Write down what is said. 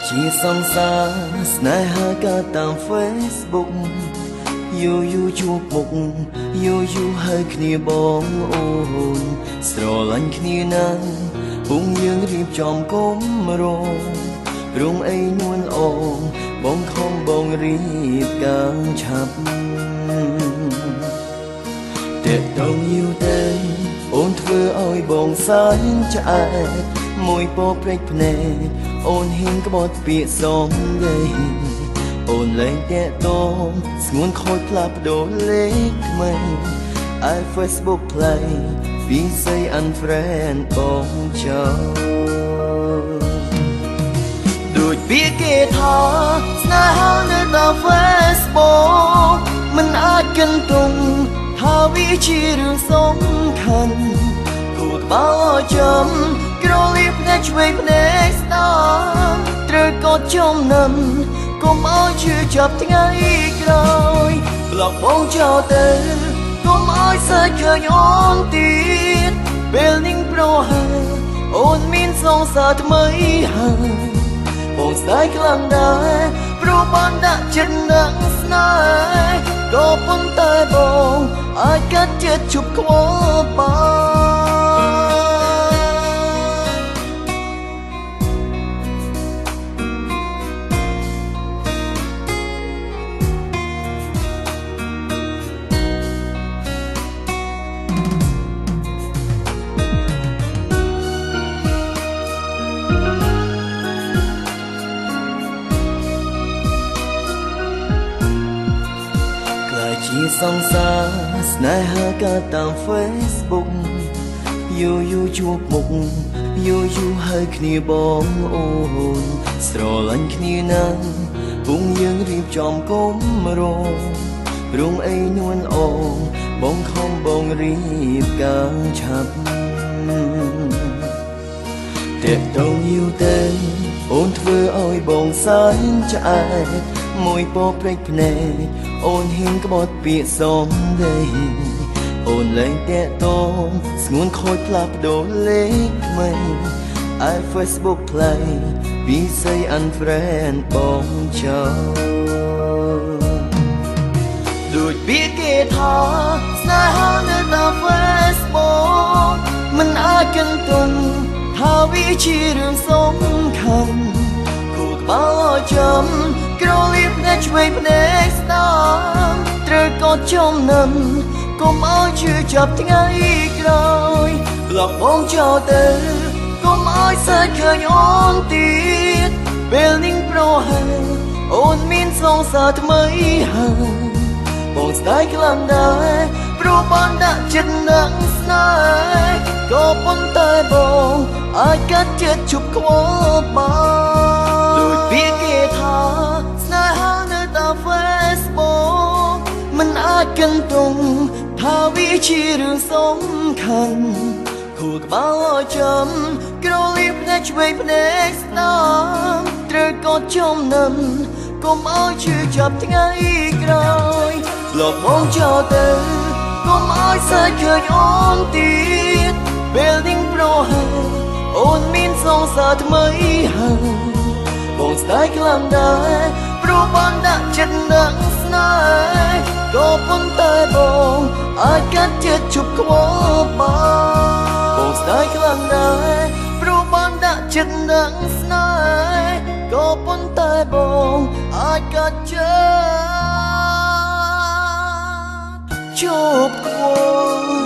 ជាសង្សារស្នេហាកើតតាម Facebook យូរជួបមុខយូរហើយគ្នាបងអូនស្រឡាញ់គ្នាណាស់ពុំយើងរៀបចំគុំរងរងអីនួនអងបងខំបងរៀបការឆាប់តែតងយូរទៅអូនធ្វើឲ្យបងសែនឆ្អែតមួយពព្រេចភ្នែកអូនហ៊ានក្បត់ពាក្យសំដីអូនលែងតាក់ទងស្ងួនខូចផ្លាស់ប្ដូរលេខថ្មីឲ្យ Facebook ផ្លៃពីស្អី unfriend បងចោលដូចពាក្យគេថាស្នេហានៅតាម Facebook មិនអាចគិនទង់ថាវាជារឿងសំខាន់គួរក្បាលចាំក្រលៀបភ្នែកឆ្វេងភ្នែកស្ដាំត្រូវកត់ចំណាំកុំឲ្យជឿចាប់ថ្ងៃក្រោយប្លុកបងចោលទៅកុំឲ្យសើចឃើញអូនទៀតពេលនេះប្រហែលអូនមានសង្សារថ្មីហើយបងស្ដាយខ្លាំងដែរព្រោះបានដាក់ចិត្តនឹងស្នេហ៍ក៏ប៉ុន្តែបងអាចកាត់ចិត្តជប់ខ្វល់បានជាសង្សារស្នេហាកើតតាម Facebook យូរជួបមុខយូរហើយគ្នាបងអូនស្រឡាញ់គ្នាណាស់ពុំយើងរៀបចំគុំរងអីនួនអងបងខំបងរៀបការឆាប់តែតងយូរទៅអូនធ្វើឲ្យបងសែនឆ្អែតមួយពព្រេចភ្នែកអូនហ៊ានក្បត់ពាក្យសំដីអូនលែងតាក់ទងស្ងួនខូចផ្លាស់ប្ដូរលេខថ្មីឲ្យ Facebook ផ្លៃពីស្អី unfriend បងចោលដូចពាក្យគេថាស្នេហានៅតាម Facebook មិនអាចគិនទង់ថាវាជារឿងសំខាន់គួរក្បាលចាំក្រលៀបភ្នែកឆ្វេងភ្នែកស្ដាំត្រូវកត់ចំណាំកុំឲ្យជឿចាប់ថ្ងៃក្រោយប្លុកបងចោលទៅកុំឲ្យសើចឃើញអូនទៀតពេលនេះប្រហែលអូនមានសង្សារថ្មីហើយបងស្ដាយខ្លាំងដែរព្រោះបានដាក់ចិត្តនឹងស្នេហ៍ក៏ប៉ុន្តែបងអាចកាត់ចិត្តជប់ខ្វល់បានដូចពាក្យគេថាស្នេហានៅតាម Facebook មិនអាចគិនទង់ថាវាជារឿងសំខាន់គួរក្បាលចាំក្រលៀបភ្នែកឆ្វេងភ្នែកស្ដាំត្រូវកត់ចំណាំកុំឲ្យជឿចាប់ថ្ងៃក្រោយប្លុកបងចោលទៅកុំឲ្យសើចឃើញអូនទៀតពេលនេះប្រហែលអូនមានសង្សារថ្មីហើយបងស្ដាយខ្លាំងដែរព្រោះបានដាក់ចិត្តនឹងស្នេហ៍ក៏ប៉ុន្តែបងអាចកាត់ចិត្តជប់ខ្វល់បានបងស្ដាយខ្លាំងដែរព្រោះបានដាក់ចិត្តនឹងស្នេហ៍ក៏ប៉ុន្តែបងអាចកាត់ចិត្តជប់ខ្វល់